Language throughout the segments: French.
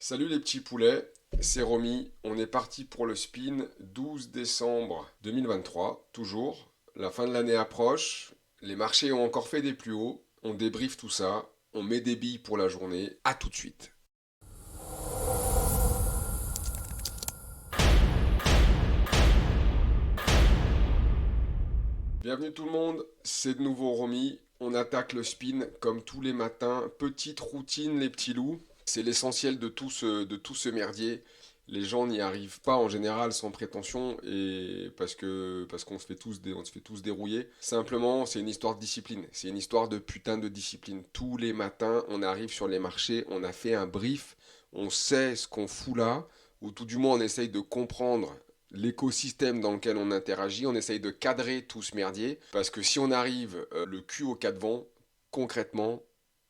Salut les petits poulets, c'est Romy. On est parti pour le spin 12 décembre 2023, toujours. La fin de l'année approche, les marchés ont encore fait des plus hauts, on débriefe tout ça, on met des billes pour la journée. À tout de suite. Bienvenue tout le monde, c'est de nouveau Romy. On attaque le spin comme tous les matins. Petite routine les petits loups. C'est l'essentiel de tout ce merdier. Les gens n'y arrivent pas en général sans prétention et parce qu'on se fait tous dérouiller. Simplement, c'est une histoire de discipline. C'est une histoire de putain de discipline. Tous les matins, on arrive sur les marchés, on a fait un brief, on sait ce qu'on fout là, ou tout du moins on essaye de comprendre l'écosystème dans lequel on interagit, on essaye de cadrer tout ce merdier, parce que si on arrive le cul au cas de vent, concrètement,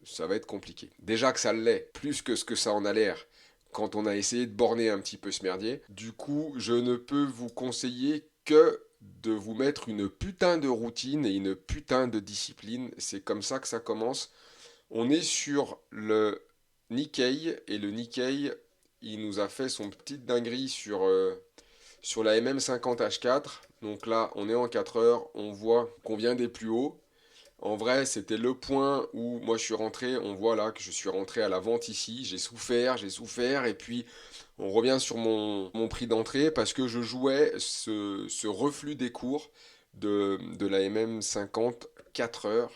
ça va être compliqué. Déjà que ça l'est, plus que ce que ça en a l'air, quand on a essayé de borner un petit peu ce merdier. Du coup, je ne peux vous conseiller que de vous mettre une putain de routine et une putain de discipline. C'est comme ça que ça commence. On est sur le Nikkei, et le Nikkei, il nous a fait son petite dinguerie sur la MM50H4. Donc là, on est en 4 heures, on voit qu'on vient des plus hauts. En vrai, c'était le point où moi je suis rentré, on voit là que je suis rentré à la vente ici, j'ai souffert, et puis on revient sur mon prix d'entrée parce que je jouais ce reflux des cours de la MM50 4 heures.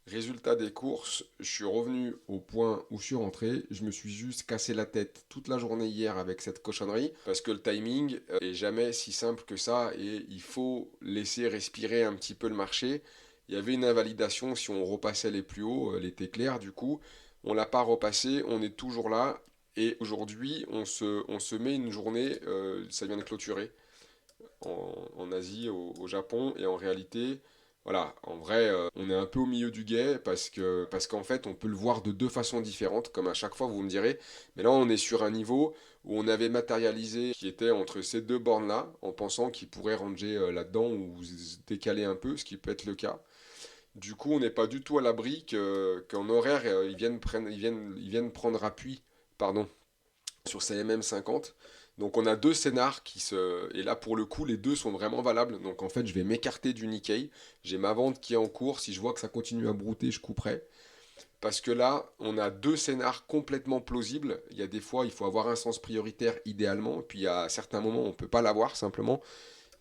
Résultat des courses, je suis revenu au point où je suis rentré. Je me suis juste cassé la tête toute la journée hier avec cette cochonnerie parce que le timing est jamais si simple que ça et il faut laisser respirer un petit peu le marché. Il y avait une invalidation si on repassait les plus hauts, elle était claire du coup. On l'a pas repassé, on est toujours là et aujourd'hui on se met une journée, ça vient de clôturer en Asie, au Japon, et en réalité, voilà, en vrai, on est un peu au milieu du guet parce qu'en fait, on peut le voir de deux façons différentes, comme à chaque fois, vous me direz. Mais là, on est sur un niveau où on avait matérialisé qui était entre ces deux bornes-là, en pensant qu'il pourrait ranger là-dedans ou se décaler un peu, ce qui peut être le cas. Du coup, on n'est pas du tout à l'abri qu'en horaire, ils viennent prendre appui, pardon, sur CMM50. Donc on a deux scénars qui se... Et là pour le coup les deux sont vraiment valables. Donc en fait je vais m'écarter du Nikkei. J'ai ma vente qui est en cours. Si je vois que ça continue à brouter, je couperai. Parce que là, on a deux scénars complètement plausibles. Il y a des fois, il faut avoir un sens prioritaire idéalement. Et puis il y a certains moments, on ne peut pas l'avoir simplement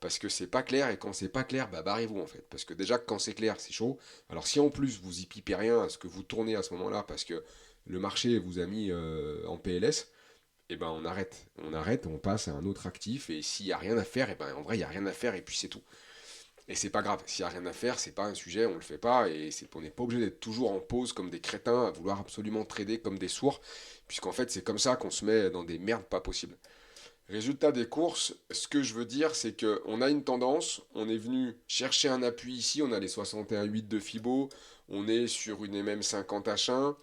parce que c'est pas clair. Et quand c'est pas clair, bah barrez-vous en fait. Parce que déjà, quand c'est clair, c'est chaud. Alors si en plus vous y pipez rien à ce que vous tournez à ce moment-là parce que le marché vous a mis en PLS, et ben on arrête, on passe à un autre actif, et s'il n'y a rien à faire, et ben en vrai il n'y a rien à faire, et puis c'est tout. Et c'est pas grave, s'il n'y a rien à faire, c'est pas un sujet, on le fait pas, et on n'est pas obligé d'être toujours en pause comme des crétins, à vouloir absolument trader comme des sourds, puisqu'en fait c'est comme ça qu'on se met dans des merdes pas possibles. Résultat des courses, ce que je veux dire, c'est qu'on a une tendance, on est venu chercher un appui ici, on a les 61,8 de Fibo, on est sur une MM50H1,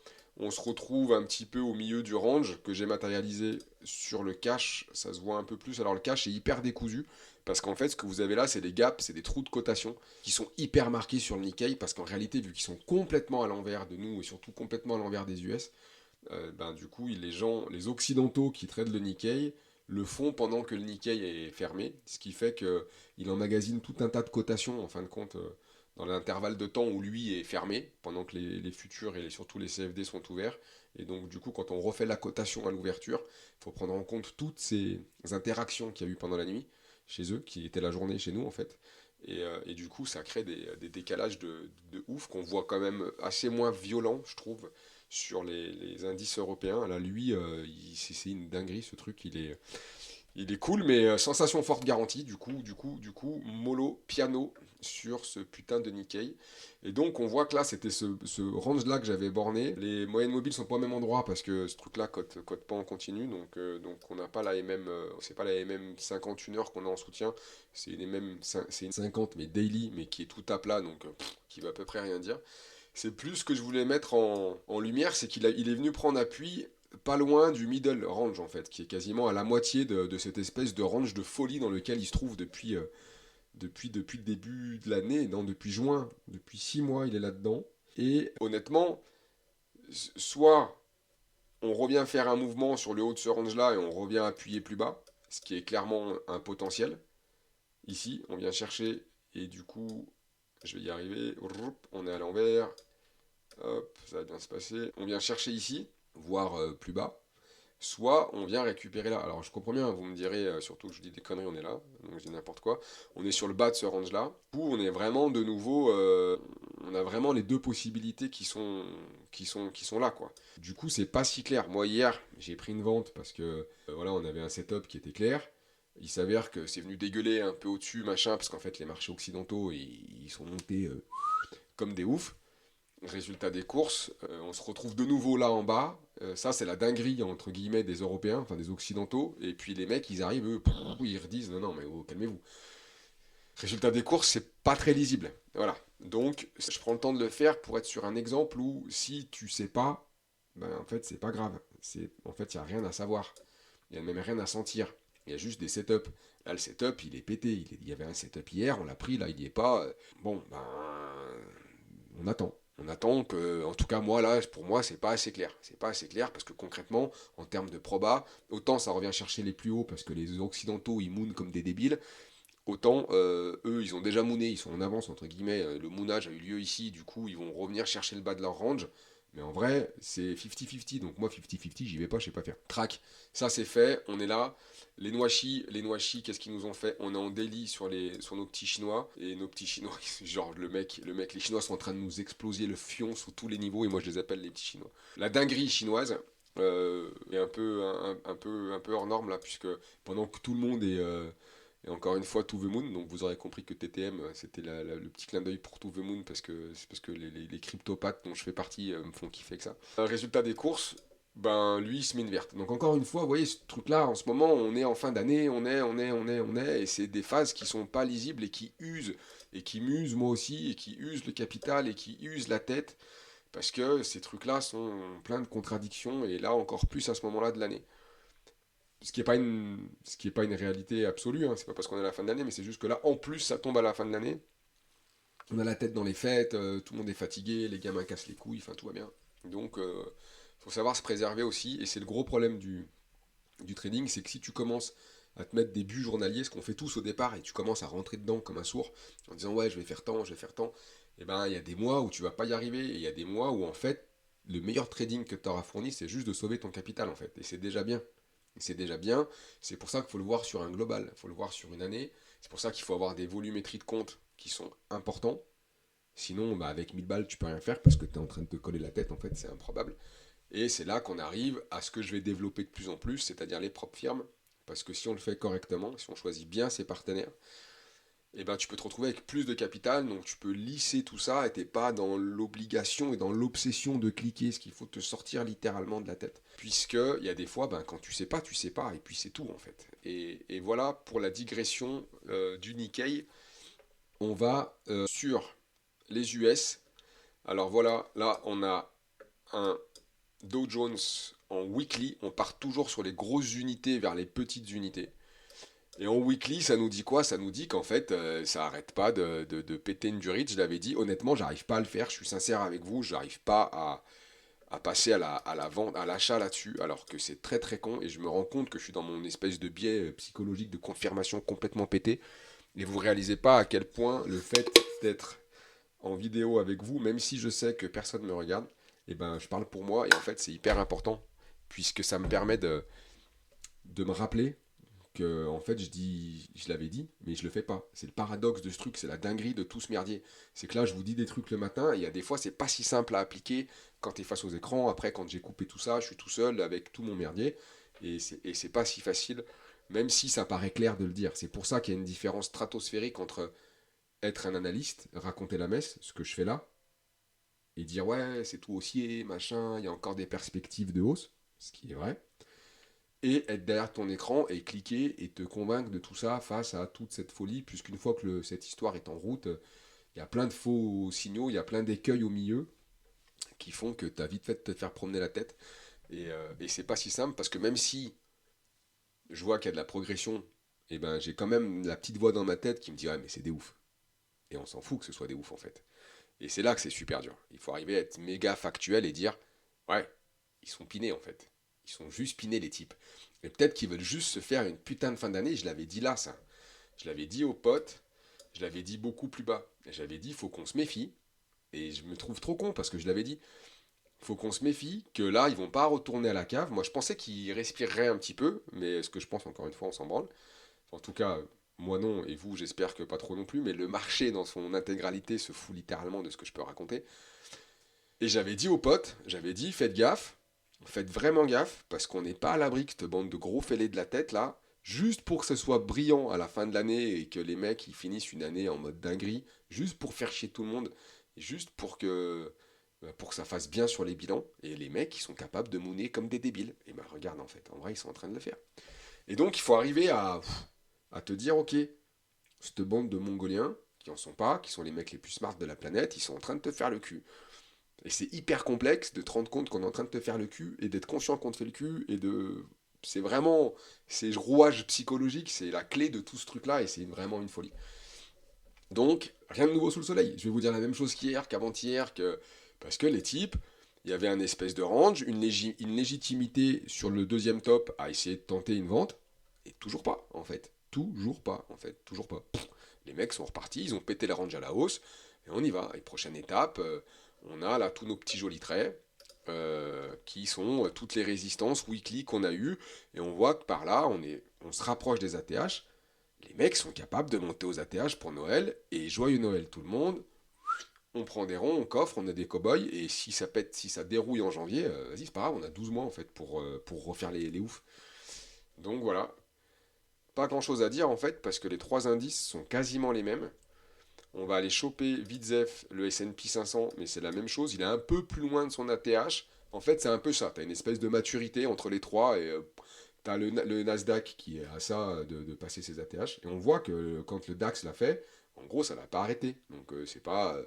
on se retrouve un petit peu au milieu du range que j'ai matérialisé sur le cash, ça se voit un peu plus. Alors le cash est hyper décousu, parce qu'en fait ce que vous avez là c'est des gaps, c'est des trous de cotation qui sont hyper marqués sur le Nikkei, parce qu'en réalité vu qu'ils sont complètement à l'envers de nous et surtout complètement à l'envers des US, ben, du coup, les gens, les occidentaux qui traitent le Nikkei le font pendant que le Nikkei est fermé, ce qui fait qu'il emmagasine tout un tas de cotations, en fin de compte, dans l'intervalle de temps où lui est fermé, pendant que les futurs et surtout les CFD sont ouverts. Et donc, du coup, quand on refait la cotation à l'ouverture, il faut prendre en compte toutes ces interactions qu'il y a eu pendant la nuit chez eux, qui étaient la journée chez nous, en fait. Et du coup, ça crée des décalages de ouf qu'on voit quand même assez moins violents, je trouve, sur les indices européens. Là, lui, c'est une dinguerie ce truc. Il est cool, mais sensation forte garantie. Du coup, mollo, piano sur ce putain de Nikkei. Et donc, on voit que là, c'était ce range-là que j'avais borné. Les moyennes mobiles sont pas au même endroit parce que ce truc-là cote pas en continu. Donc on n'a pas la MM, c'est pas la MM 51 heures qu'on a en soutien. C'est une MM, c'est une 50, mais daily, mais qui est tout à plat, donc qui va à peu près rien dire. C'est plus ce que je voulais mettre en lumière, c'est il est venu prendre appui pas loin du middle range en fait, qui est quasiment à la moitié de cette espèce de range de folie dans lequel il se trouve depuis le début de l'année, non, depuis juin, depuis 6 mois il est là-dedans. Et honnêtement, soit On revient faire un mouvement sur le haut de ce range-là et on revient appuyer plus bas, ce qui est clairement un potentiel. Ici, on vient chercher et du coup, je vais y arriver. On est à l'envers. Hop, ça va bien se passer. On vient chercher ici, voire plus bas. Soit on vient récupérer là. Alors je comprends bien, vous me direz, surtout que je dis des conneries, on est là, donc je dis n'importe quoi. On est sur le bas de ce range-là. Où on est vraiment de nouveau, on a vraiment les deux possibilités qui sont là, quoi. Du coup, c'est pas si clair. Moi hier, j'ai pris une vente parce que voilà, on avait un setup qui était clair. Il s'avère que c'est venu dégueuler un peu au-dessus, machin, parce qu'en fait les marchés occidentaux, ils sont montés comme des oufs. Résultat des courses, on se retrouve de nouveau là en bas. Ça, c'est la dinguerie, entre guillemets, des Européens, enfin des Occidentaux. Et puis les mecs, ils arrivent, eux, ils redisent, non, non, mais oh, calmez-vous. Résultat des courses, c'est pas très lisible. Voilà. Donc, je prends le temps de le faire pour être sur un exemple où si tu sais pas, ben en fait, c'est pas grave. En fait, il n'y a rien à savoir. Il n'y a même rien à sentir. Il y a juste des setups. Là, le setup, il est pété. Il y avait un setup hier, on l'a pris, là, il n'y est pas. Bon, ben, on attend. On attend que, en tout cas, moi, là, pour moi, c'est pas assez clair. C'est pas assez clair parce que concrètement, en termes de proba, autant ça revient chercher les plus hauts parce que les Occidentaux, ils moonent comme des débiles, autant eux, ils ont déjà mooné, ils sont en avance, entre guillemets. Le moonage a eu lieu ici, du coup, ils vont revenir chercher le bas de leur range. Mais en vrai, c'est 50-50, donc moi 50-50, j'y vais pas, je sais pas faire. Track, ça c'est fait, on est là. Les Noachi, qu'est-ce qu'ils nous ont fait? On est en délit sur nos petits chinois, et nos petits chinois, genre les chinois sont en train de nous exploser le fion sous tous les niveaux, et moi je les appelle les petits chinois. La dinguerie chinoise est un peu hors norme là, puisque pendant que tout le monde est, et encore une fois, To The Moon, donc vous aurez compris que TTM, c'était le petit clin d'œil pour To The Moon, c'est parce que les cryptopathes dont je fais partie me font kiffer que ça. Résultat des courses, ben lui, il se mine verte. Donc encore une fois, vous voyez, ce truc-là, en ce moment, on est en fin d'année, et c'est des phases qui sont pas lisibles et qui usent, et qui m'usent moi aussi, et qui usent le capital, et qui usent la tête, parce que ces trucs-là sont pleins de contradictions, et là encore plus à ce moment-là de l'année. Ce qui est pas une réalité absolue, hein. C'est pas parce qu'on est à la fin de l'année, mais c'est juste que là, en plus, ça tombe à la fin de l'année. On a la tête dans les fêtes, tout le monde est fatigué, les gamins cassent les couilles, enfin tout va bien. Donc, faut savoir se préserver aussi, et c'est le gros problème du trading, c'est que si tu commences à te mettre des buts journaliers, ce qu'on fait tous au départ, et tu commences à rentrer dedans comme un sourd, en disant ouais, je vais faire tant, je vais faire tant, et ben il y a des mois où tu vas pas y arriver, et il y a des mois où en fait, le meilleur trading que tu auras fourni, c'est juste de sauver ton capital en fait, et c'est déjà bien. C'est déjà bien, c'est pour ça qu'il faut le voir sur un global, il faut le voir sur une année, c'est pour ça qu'il faut avoir des volumétries de compte qui sont importants, sinon bah, avec 1000 balles tu peux rien faire parce que tu es en train de te coller la tête, en fait c'est improbable. Et c'est là qu'on arrive à ce que je vais développer de plus en plus, c'est-à-dire les propres firmes, parce que si on le fait correctement, si on choisit bien ses partenaires, eh ben, tu peux te retrouver avec plus de capital, donc tu peux lisser tout ça et t'es pas dans l'obligation et dans l'obsession de cliquer, ce qu'il faut te sortir littéralement de la tête. Puisque il y a des fois, ben, quand tu sais pas, et puis c'est tout en fait. Et voilà pour la digression du Nikkei. On va sur les US. Alors voilà, là on a un Dow Jones en weekly, on part toujours sur les grosses unités vers les petites unités. Et en weekly, ça nous dit quoi? Ça nous dit qu'en fait, ça arrête pas de péter une durite. Je l'avais dit, honnêtement, j'arrive pas à le faire. Je suis sincère avec vous, j'arrive pas à passer à la vente, à l'achat là-dessus, alors que c'est très très con. Et je me rends compte que je suis dans mon espèce de biais psychologique de confirmation complètement pété. Et vous réalisez pas à quel point le fait d'être en vidéo avec vous, même si je sais que personne ne me regarde, et ben je parle pour moi. Et en fait, c'est hyper important, puisque ça me permet de me rappeler que en fait je l'avais dit, mais je le fais pas. C'est le paradoxe de ce truc, c'est la dinguerie de tout ce merdier. C'est que là, je vous dis des trucs le matin, et il y a des fois, c'est pas si simple à appliquer quand tu es face aux écrans. Après, quand j'ai coupé tout ça, je suis tout seul avec tout mon merdier, et c'est pas si facile, même si ça paraît clair de le dire. C'est pour ça qu'il y a une différence stratosphérique entre être un analyste, raconter la messe, ce que je fais là, et dire ouais, c'est tout haussier, machin, il y a encore des perspectives de hausse, ce qui est vrai, et être derrière ton écran et cliquer et te convaincre de tout ça face à toute cette folie, puisqu'une fois que cette histoire est en route, il y a plein de faux signaux, il y a plein d'écueils au milieu qui font que tu as vite fait de te faire promener la tête. Et c'est pas si simple, parce que même si je vois qu'il y a de la progression, et ben j'ai quand même la petite voix dans ma tête qui me dit ouais, mais c'est des ouf. Et on s'en fout que ce soit des ouf en fait. Et c'est là que c'est super dur. Il faut arriver à être méga factuel et dire ouais, ils sont pinés en fait. Ils sont juste pinés, les types. Et peut-être qu'ils veulent juste se faire une putain de fin d'année. Je l'avais dit là, ça. Je l'avais dit aux potes. Je l'avais dit beaucoup plus bas. J'avais dit, il faut qu'on se méfie. Et je me trouve trop con parce que je l'avais dit. Il faut qu'on se méfie, que là, ils vont pas retourner à la cave. Moi, je pensais qu'ils respireraient un petit peu, mais ce que je pense, encore une fois, on s'en branle. En tout cas, moi non, et vous, j'espère que pas trop non plus, mais le marché dans son intégralité se fout littéralement de ce que je peux raconter. Et j'avais dit aux potes, j'avais dit, faites gaffe, faites vraiment gaffe, parce qu'on n'est pas à l'abri que cette bande de gros fêlés de la tête, là, juste pour que ce soit brillant à la fin de l'année et que les mecs, ils finissent une année en mode dinguerie, juste pour faire chier tout le monde, juste pour que ça fasse bien sur les bilans, et les mecs, ils sont capables de mouner comme des débiles. Et ben regarde, en fait, en vrai, ils sont en train de le faire. Et donc, il faut arriver à te dire, ok, cette bande de Mongoliens, qui en sont pas, qui sont les mecs les plus smart de la planète, ils sont en train de te faire le cul. Et c'est hyper complexe de te rendre compte qu'on est en train de te faire le cul, et d'être conscient qu'on te fait le cul, et de... C'est vraiment... Ces rouages psychologiques, c'est la clé de tout ce truc-là, et c'est vraiment une folie. Donc, rien de nouveau sous le soleil. Je vais vous dire la même chose qu'hier, qu'avant-hier, que... Parce que les types, il y avait un espèce de range, une légitimité sur le deuxième top à essayer de tenter une vente, et toujours pas, en fait. Toujours pas, en fait. Toujours pas. Les mecs sont repartis, ils ont pété le range à la hausse, et on y va. Et prochaine étape, on a là tous nos petits jolis traits, qui sont toutes les résistances weekly qu'on a eues, et on voit que par là, on se rapproche des ATH. Les mecs sont capables de monter aux ATH pour Noël, et joyeux Noël tout le monde. On prend des ronds, on coffre, on a des cow-boys, et si ça pète, si ça dérouille en janvier, vas-y, c'est pas grave, on a 12 mois en fait pour refaire les oufs. Donc voilà, pas grand chose à dire en fait, parce que les trois indices sont quasiment les mêmes. On va aller choper Vidzef, le S&P 500, mais c'est la même chose, il est un peu plus loin de son ATH. En fait, c'est un peu ça, t'as une espèce de maturité entre les trois, et t'as le Nasdaq qui est à ça de passer ses ATH, et on voit que quand le DAX l'a fait, en gros, ça l'a pas arrêté. Donc c'est pas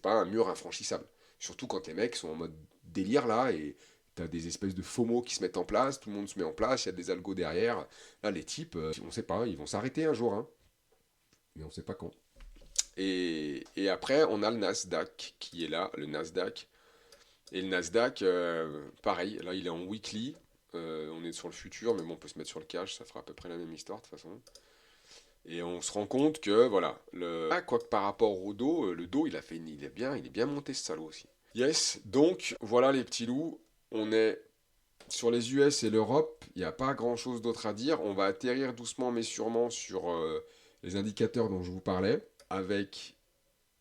un mur infranchissable. Surtout quand les mecs sont en mode délire là, et t'as des espèces de FOMO qui se mettent en place, tout le monde se met en place, il y a des algos derrière. Là, les types, on sait pas, ils vont s'arrêter un jour, hein, mais on sait pas quand. Et après, on a le Nasdaq qui est là, le Nasdaq. Et le Nasdaq, pareil, là il est en weekly. On est sur le futur, mais bon, on peut se mettre sur le cash, ça fera à peu près la même histoire de toute façon. Et on se rend compte que, voilà, quoique par rapport au dos, le dos il est bien monté ce salaud aussi. Yes, donc voilà les petits loups, on est sur les US et l'Europe, il n'y a pas grand chose d'autre à dire. On va atterrir doucement mais sûrement sur les indicateurs dont je vous parlais, avec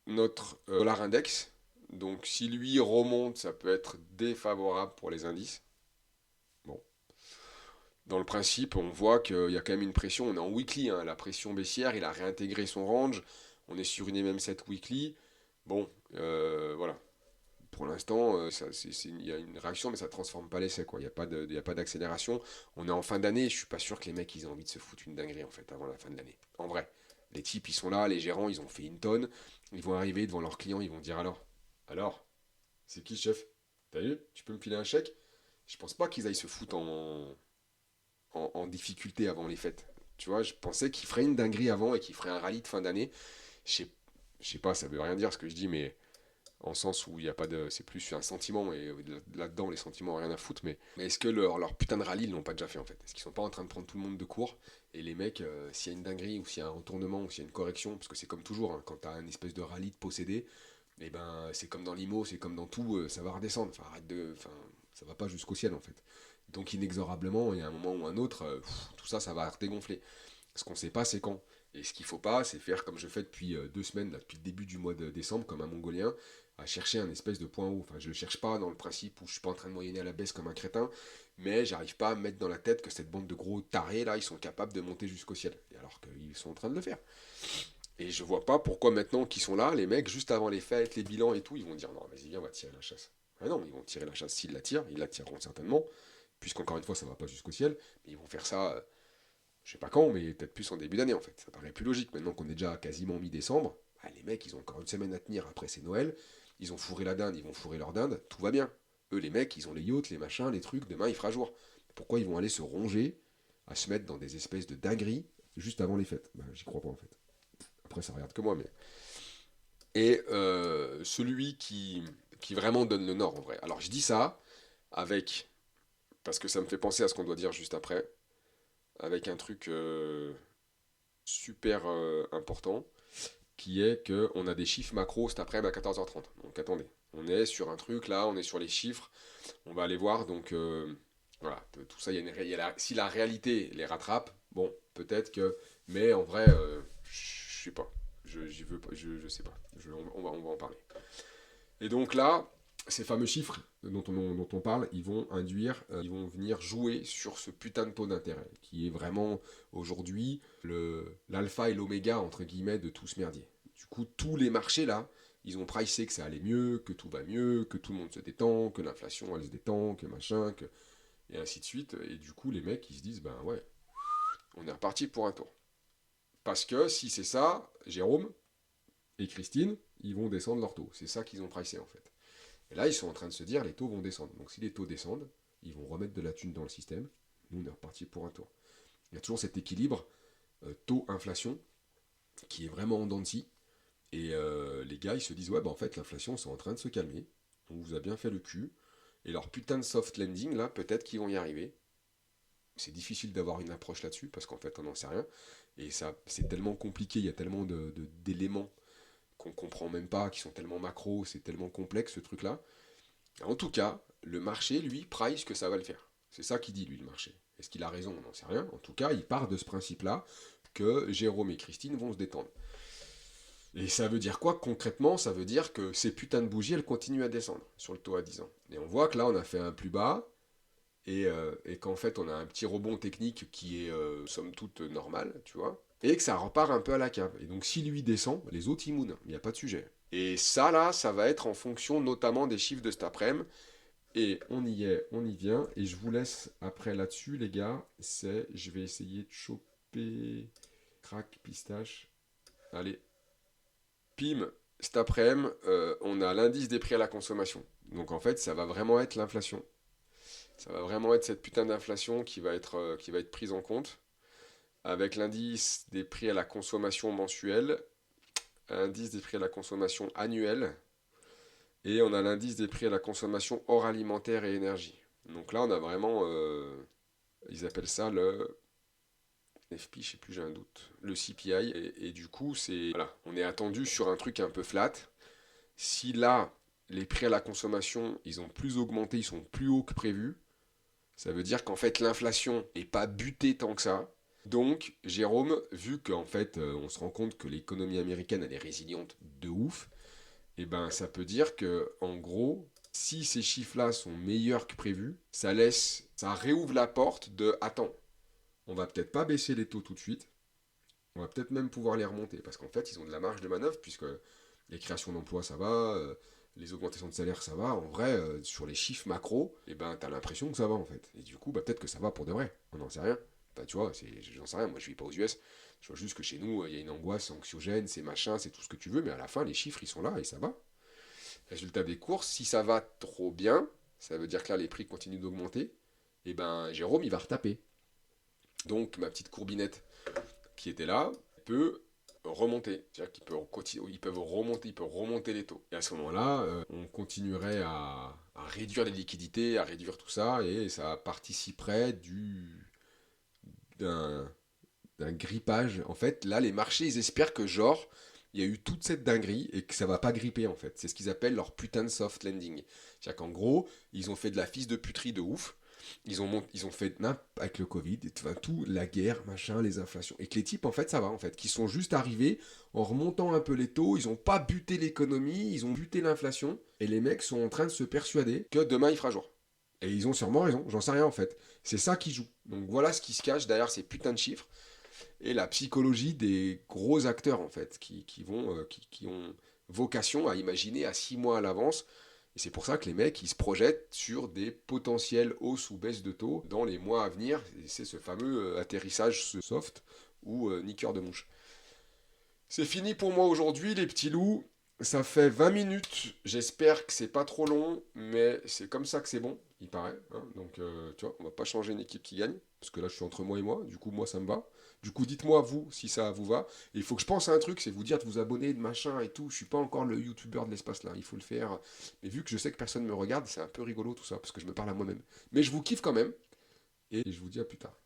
notre dollar index. Donc si lui remonte, ça peut être défavorable pour les indices. Bon. Dans le principe, on voit qu'il y a quand même une pression. On est en weekly, hein, la pression baissière, il a réintégré son range. On est sur une MM7 weekly. Bon, voilà. Pour l'instant, il y a une réaction, mais ça ne transforme pas l'essai, quoi. Il n'y a pas d'accélération. On est en fin d'année, je suis pas sûr que les mecs, ils aient envie de se foutre une dinguerie, en fait, avant la fin de l'année. En vrai. Les types, ils sont là, les gérants, ils ont fait une tonne. Ils vont arriver devant leurs clients, ils vont dire alors, c'est qui, chef? T'as vu? Tu peux me filer un chèque? Je pense pas qu'ils aillent se foutre en difficulté avant les fêtes. Tu vois, je pensais qu'ils feraient une dinguerie avant et qu'ils feraient un rallye de fin d'année. Je sais, je sais pas, ça veut rien dire ce que je dis, mais en sens où il y a pas de, c'est plus un sentiment et là-dedans les sentiments ont rien à foutre. Mais est-ce que leur putain de rallye ils l'ont pas déjà fait en fait? Est-ce qu'ils sont pas en train de prendre tout le monde de court et les mecs, s'il y a une dinguerie ou s'il y a un retournement ou s'il y a une correction, parce que c'est comme toujours, hein, quand t'as une espèce de rallye de possédé, et ben c'est comme dans l'IMO, c'est comme dans tout, ça va redescendre. Enfin ça va pas jusqu'au ciel en fait. Donc inexorablement, il y a un moment ou un autre, tout ça, ça va redégonfler. Ce qu'on sait pas, c'est quand. Et ce qu'il faut pas, c'est faire comme je fais depuis 2 semaines, là, depuis le début du mois de décembre, comme un Mongolien, à chercher un espèce de point haut. Enfin, je le cherche pas dans le principe où je suis pas en train de moyenner à la baisse comme un crétin, mais j'arrive pas à me mettre dans la tête que cette bande de gros tarés là, ils sont capables de monter jusqu'au ciel. Et alors qu'ils sont en train de le faire. Et je vois pas pourquoi maintenant qu'ils sont là, les mecs, juste avant les fêtes, les bilans et tout, ils vont dire non, vas-y, viens, on va tirer la chasse. Ah non, ils vont tirer la chasse s'ils la tirent, ils la tireront certainement, puisqu'encore une fois, ça va pas jusqu'au ciel, mais ils vont faire ça, je sais pas quand, mais peut-être plus en début d'année en fait. Ça paraît plus logique maintenant qu'on est déjà quasiment mi-décembre. Ah, les mecs, ils ont encore une semaine à tenir après c'est Noël, ils ont fourré la dinde, ils vont fourrer leur dinde, tout va bien. Eux, les mecs, ils ont les yachts, les machins, les trucs, demain il fera jour. Pourquoi ils vont aller se ronger, à se mettre dans des espèces de dingueries juste avant les fêtes? Bah, j'y crois pas en fait. Après, ça regarde que moi, mais. Et celui qui vraiment donne le nord en vrai. Alors je dis ça avec parce que ça me fait penser à ce qu'on doit dire juste après, avec un truc super important, qui est qu'on a des chiffres macro cet après-midi à 14h30. Donc attendez, on est sur un truc là, on est sur les chiffres, on va aller voir, donc voilà, tout ça, si la réalité les rattrape, bon, peut-être que, mais en vrai, je sais pas, j'y veux pas, je sais pas, on va en parler. Et donc là, ces fameux chiffres dont on parle, ils vont venir jouer sur ce putain de taux d'intérêt, qui est vraiment aujourd'hui l'alpha et l'oméga, entre guillemets, de tout ce merdier. Du coup, tous les marchés là, ils ont pricé que ça allait mieux, que tout va mieux, que tout le monde se détend, que l'inflation elle se détend, que machin, et ainsi de suite. Et du coup, les mecs, ils se disent, ben ouais, on est reparti pour un tour. Parce que si c'est ça, Jérôme et Christine, ils vont descendre leur taux. C'est ça qu'ils ont pricé en fait. Et là, ils sont en train de se dire, les taux vont descendre. Donc si les taux descendent, ils vont remettre de la thune dans le système. Nous, on est reparti pour un tour. Il y a toujours cet équilibre taux-inflation qui est vraiment en dents de scie. Et les gars, ils se disent, ouais, bah en fait, l'inflation, c'est en train de se calmer. On vous a bien fait le cul. Et leur putain de soft landing, là, peut-être qu'ils vont y arriver. C'est difficile d'avoir une approche là-dessus, parce qu'en fait, on n'en sait rien. Et ça, c'est tellement compliqué, il y a tellement d'éléments qu'on comprend même pas, qui sont tellement macro, c'est tellement complexe ce truc-là. En tout cas, le marché, lui, price que ça va le faire. C'est ça qu'il dit, lui, le marché. Est-ce qu'il a raison? On n'en sait rien. En tout cas, il part de ce principe-là que Jérôme et Christine vont se détendre. Et ça veut dire quoi concrètement? Ça veut dire que ces putains de bougies, elles continuent à descendre sur le taux à 10 ans. Et on voit que là, on a fait un plus bas, et qu'en fait, on a un petit rebond technique qui est, somme toute, normal, tu vois, et que ça repart un peu à la cave. Et donc, si lui descend, les autres, ils mounent. Il n'y a pas de sujet. Et ça, là, ça va être en fonction notamment des chiffres de cet après-midi. Et on y est, on y vient. Et je vous laisse après là-dessus, les gars. Je vais essayer de choper crack pistache. Allez, pim, cet après-midi, on a l'indice des prix à la consommation. Donc en fait, ça va vraiment être l'inflation. Ça va vraiment être cette putain d'inflation qui va être prise en compte. Avec l'indice des prix à la consommation mensuelle, l'indice des prix à la consommation annuelle, et on a l'indice des prix à la consommation hors alimentaire et énergie. Donc là, on a vraiment, ils appellent ça le FP, je sais plus, j'ai un doute, le CPI, et du coup, voilà, on est attendu sur un truc un peu flat. Si là, les prix à la consommation, ils ont plus augmenté, ils sont plus hauts que prévu, ça veut dire qu'en fait, l'inflation n'est pas butée tant que ça. Donc, Jérôme, vu qu'en fait, on se rend compte que l'économie américaine, elle est résiliente de ouf, et ben ça peut dire que, en gros, si ces chiffres-là sont meilleurs que prévu, ça réouvre la porte de, attends, on va peut-être pas baisser les taux tout de suite, on va peut-être même pouvoir les remonter, parce qu'en fait, ils ont de la marge de manœuvre, puisque les créations d'emplois, ça va, les augmentations de salaire, ça va, en vrai, sur les chiffres macro, et ben t'as l'impression que ça va, en fait. Et du coup, bah, peut-être que ça va pour de vrai, on n'en sait rien. Enfin, tu vois, j'en sais rien, moi je vis pas aux US, je vois juste que chez nous, il y a une angoisse anxiogène, c'est machin, c'est tout ce que tu veux, mais à la fin, les chiffres, ils sont là, et ça va. Résultat des courses, si ça va trop bien, ça veut dire que là, les prix continuent d'augmenter, et ben Jérôme, il va retaper. Donc, ma petite courbinette qui était là peut remonter. C'est-à-dire qu'ils peuvent remonter, ils peuvent remonter les taux. Et à ce moment-là, on continuerait à réduire les liquidités, à réduire tout ça, et ça participerait d'un, d'un grippage. En fait, là, les marchés, ils espèrent que genre, il y a eu toute cette dinguerie et que ça va pas gripper en fait. C'est ce qu'ils appellent leur putain de soft landing. C'est-à-dire qu'en gros, ils ont fait de la fisse de puterie de ouf. Ils ont fait avec le Covid, enfin, tout, la guerre, machin, les inflations. Et que les types, en fait, ça va, en fait. Qui sont juste arrivés en remontant un peu les taux. Ils ont pas buté l'économie, ils ont buté l'inflation. Et les mecs sont en train de se persuader que demain, il fera jour. Et ils ont sûrement raison, j'en sais rien en fait. C'est ça qui joue. Donc voilà ce qui se cache derrière ces putains de chiffres et la psychologie des gros acteurs en fait, qui ont vocation à imaginer à 6 mois à l'avance. Et c'est pour ça que les mecs, ils se projettent sur des potentielles hausses ou baisses de taux dans les mois à venir. Et c'est ce fameux atterrissage soft ou niqueur de mouche. C'est fini pour moi aujourd'hui, les petits loups. Ça fait 20 minutes. J'espère que c'est pas trop long, mais c'est comme ça que c'est bon. il paraît. Hein. Donc, tu vois, on va pas changer une équipe qui gagne, parce que là, je suis entre moi et moi. Du coup, moi, ça me va. Du coup, dites-moi, vous, si ça vous va. Et il faut que je pense à un truc, c'est vous dire de vous abonner, de machin et tout. Je suis pas encore le youtubeur de l'espace, là. Il faut le faire. Mais vu que je sais que personne me regarde, c'est un peu rigolo tout ça, parce que je me parle à moi-même. Mais je vous kiffe quand même, et je vous dis à plus tard.